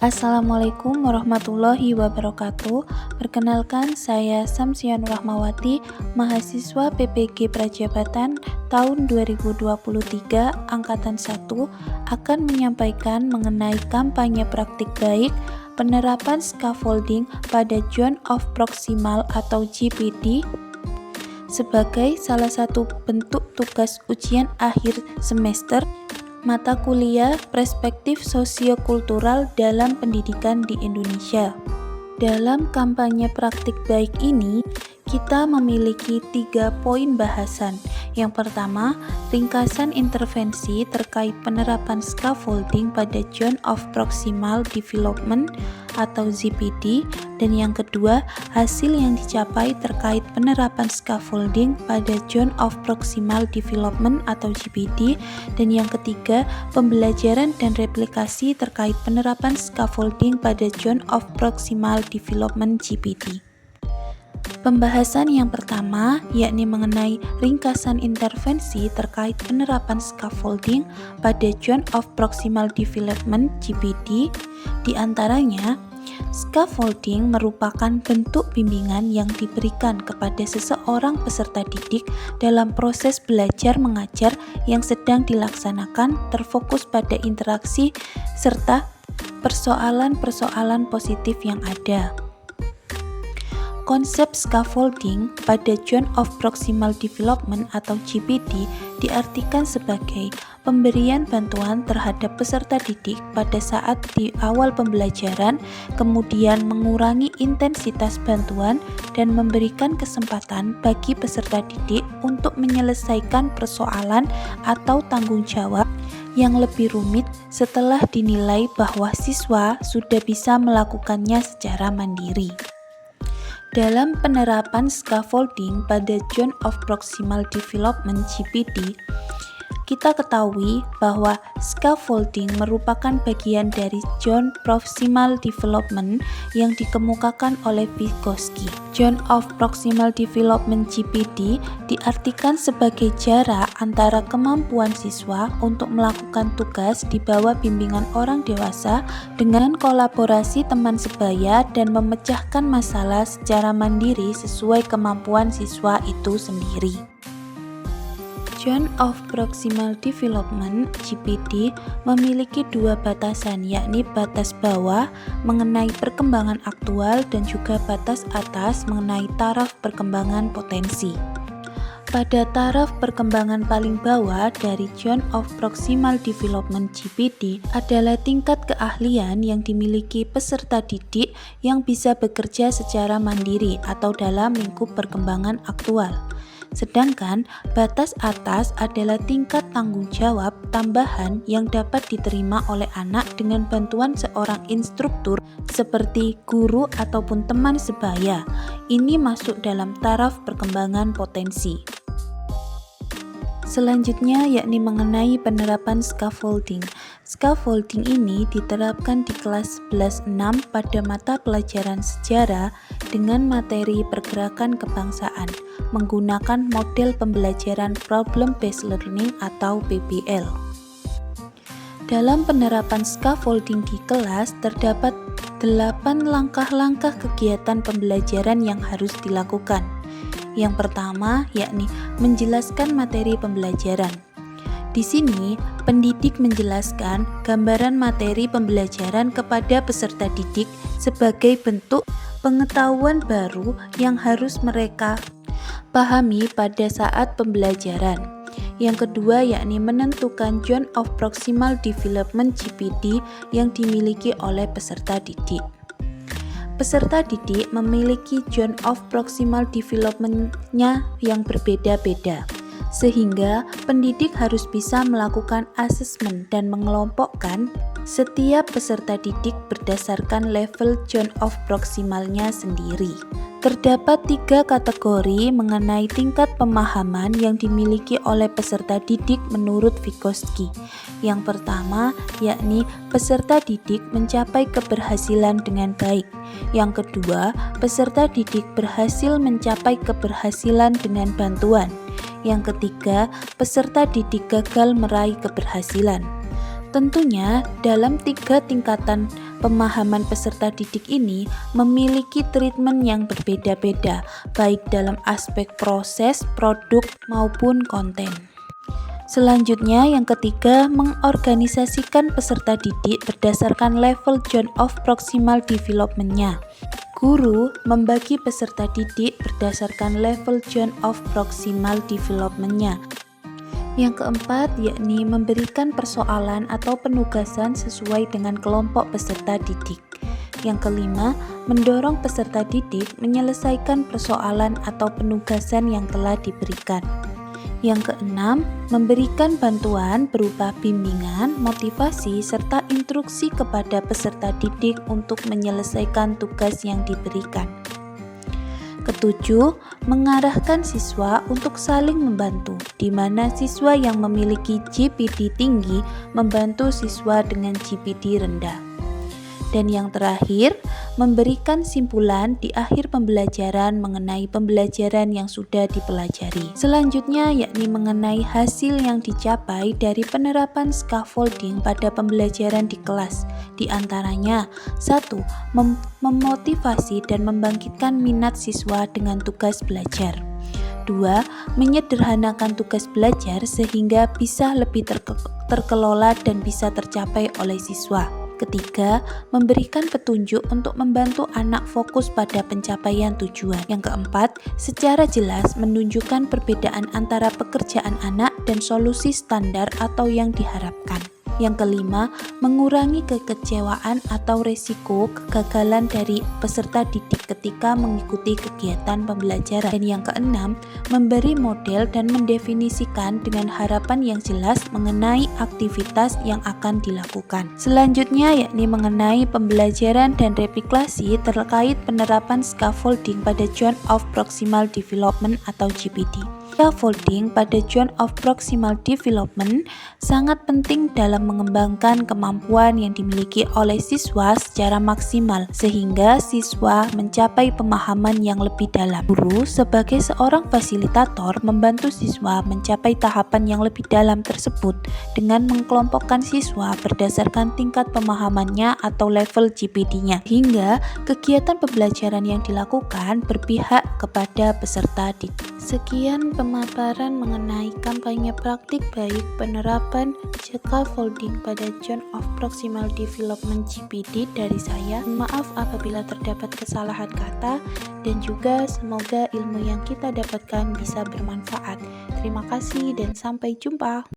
Assalamualaikum warahmatullahi wabarakatuh. Perkenalkan, saya Samsian Rahmawati, mahasiswa PPG Prajabatan tahun 2023 Angkatan 1, akan menyampaikan mengenai kampanye praktik baik penerapan scaffolding pada Zone of Proximal atau ZPD sebagai salah satu bentuk tugas ujian akhir semester mata kuliah Perspektif Sosiokultural dalam Pendidikan di Indonesia. Dalam kampanye praktik baik ini, kita memiliki 3 poin bahasan. Yang pertama, ringkasan intervensi terkait penerapan scaffolding pada Zone of Proximal Development atau ZPD, dan yang kedua, hasil yang dicapai terkait penerapan scaffolding pada Zone of Proximal Development atau ZPD, dan yang ketiga, pembelajaran dan replikasi terkait penerapan scaffolding pada Zone of Proximal Development ZPD. Pembahasan yang pertama yakni mengenai ringkasan intervensi terkait penerapan scaffolding pada Zone of Proximal Development ZPD. Di antaranya, scaffolding merupakan bentuk bimbingan yang diberikan kepada seseorang peserta didik dalam proses belajar mengajar yang sedang dilaksanakan, terfokus pada interaksi serta persoalan-persoalan positif yang ada. Konsep scaffolding pada Zone of Proximal Development atau ZPD diartikan sebagai pemberian bantuan terhadap peserta didik pada saat di awal pembelajaran, kemudian mengurangi intensitas bantuan dan memberikan kesempatan bagi peserta didik untuk menyelesaikan persoalan atau tanggung jawab yang lebih rumit setelah dinilai bahwa siswa sudah bisa melakukannya secara mandiri. Dalam penerapan scaffolding pada Zone of Proximal Development ZPD, kita ketahui bahwa scaffolding merupakan bagian dari Zone Proximal Development yang dikemukakan oleh Vygotsky. Zone of Proximal Development ZPD diartikan sebagai jarak antara kemampuan siswa untuk melakukan tugas di bawah bimbingan orang dewasa dengan kolaborasi teman sebaya dan memecahkan masalah secara mandiri sesuai kemampuan siswa itu sendiri. Zone of Proximal Development (ZPD) memiliki 2 batasan, yakni batas bawah mengenai perkembangan aktual dan juga batas atas mengenai taraf perkembangan potensi. Pada taraf perkembangan paling bawah dari Zone of Proximal Development ZPD adalah tingkat keahlian yang dimiliki peserta didik yang bisa bekerja secara mandiri atau dalam lingkup perkembangan aktual. Sedangkan batas atas adalah tingkat tanggung jawab tambahan yang dapat diterima oleh anak dengan bantuan seorang instruktur seperti guru ataupun teman sebaya. Ini masuk dalam taraf perkembangan potensi. Selanjutnya yakni mengenai penerapan scaffolding. Scaffolding ini diterapkan di kelas 11-6 pada mata pelajaran sejarah dengan materi pergerakan kebangsaan menggunakan model pembelajaran Problem Based Learning atau PBL. Dalam penerapan scaffolding di kelas terdapat 8 langkah-langkah kegiatan pembelajaran yang harus dilakukan. Yang pertama yakni menjelaskan materi pembelajaran. Di sini, pendidik menjelaskan gambaran materi pembelajaran kepada peserta didik sebagai bentuk pengetahuan baru yang harus mereka pahami pada saat pembelajaran. Yang kedua yakni menentukan Zone of Proximal Development ZPD yang dimiliki oleh peserta didik. Peserta didik memiliki Zone of Proximal Development-nya yang berbeda-beda, sehingga pendidik harus bisa melakukan asesmen dan mengelompokkan setiap peserta didik berdasarkan level Zone of Proximal-nya sendiri. Terdapat 3 kategori mengenai tingkat pemahaman yang dimiliki oleh peserta didik menurut Vygotsky. Yang pertama yakni peserta didik mencapai keberhasilan dengan baik. Yang kedua, peserta didik berhasil mencapai keberhasilan dengan bantuan. Yang ketiga, peserta didik gagal meraih keberhasilan. Tentunya dalam 3 tingkatan Pemahaman peserta didik ini memiliki treatment yang berbeda-beda, baik dalam aspek proses, produk, maupun konten. Selanjutnya, yang ketiga, mengorganisasikan peserta didik berdasarkan level zone of proximal development-nya. Guru membagi peserta didik berdasarkan level zone of proximal development-nya. Yang keempat, yakni memberikan persoalan atau penugasan sesuai dengan kelompok peserta didik. Yang kelima, mendorong peserta didik menyelesaikan persoalan atau penugasan yang telah diberikan. Yang keenam, memberikan bantuan berupa bimbingan, motivasi, serta instruksi kepada peserta didik untuk menyelesaikan tugas yang diberikan. Ketujuh, mengarahkan siswa untuk saling membantu, di mana siswa yang memiliki GPD tinggi membantu siswa dengan GPD rendah. Dan yang terakhir, memberikan simpulan di akhir pembelajaran mengenai pembelajaran yang sudah dipelajari. Selanjutnya, yakni mengenai hasil yang dicapai dari penerapan scaffolding pada pembelajaran di kelas. Di antaranya, 1. Memotivasi dan membangkitkan minat siswa dengan tugas belajar. 2. Menyederhanakan tugas belajar sehingga bisa lebih terkelola dan bisa tercapai oleh siswa. Ketiga, memberikan petunjuk untuk membantu anak fokus pada pencapaian tujuan. Yang keempat, secara jelas menunjukkan perbedaan antara pekerjaan anak dan solusi standar atau yang diharapkan. Yang kelima, mengurangi kekecewaan atau resiko kegagalan dari peserta didik ketika mengikuti kegiatan pembelajaran. Dan yang keenam, memberi model dan mendefinisikan dengan harapan yang jelas mengenai aktivitas yang akan dilakukan. Selanjutnya, yakni mengenai pembelajaran dan replikasi terkait penerapan scaffolding pada zone of proximal development atau GPD. Scaffolding pada zone of proximal development sangat penting dalam mengembangkan kemampuan yang dimiliki oleh siswa secara maksimal, sehingga siswa mencapai pemahaman yang lebih dalam. Guru sebagai seorang fasilitator membantu siswa mencapai tahapan yang lebih dalam tersebut dengan mengkelompokkan siswa berdasarkan tingkat pemahamannya atau level GPD-nya, hingga kegiatan pembelajaran yang dilakukan berpihak kepada peserta didik. Sekian pemaparan mengenai kampanye praktik baik penerapan scaffolding pada zone of proximal development GPD dari saya. Maaf apabila terdapat kesalahan kata, dan juga semoga ilmu yang kita dapatkan bisa bermanfaat. Terima kasih dan sampai jumpa.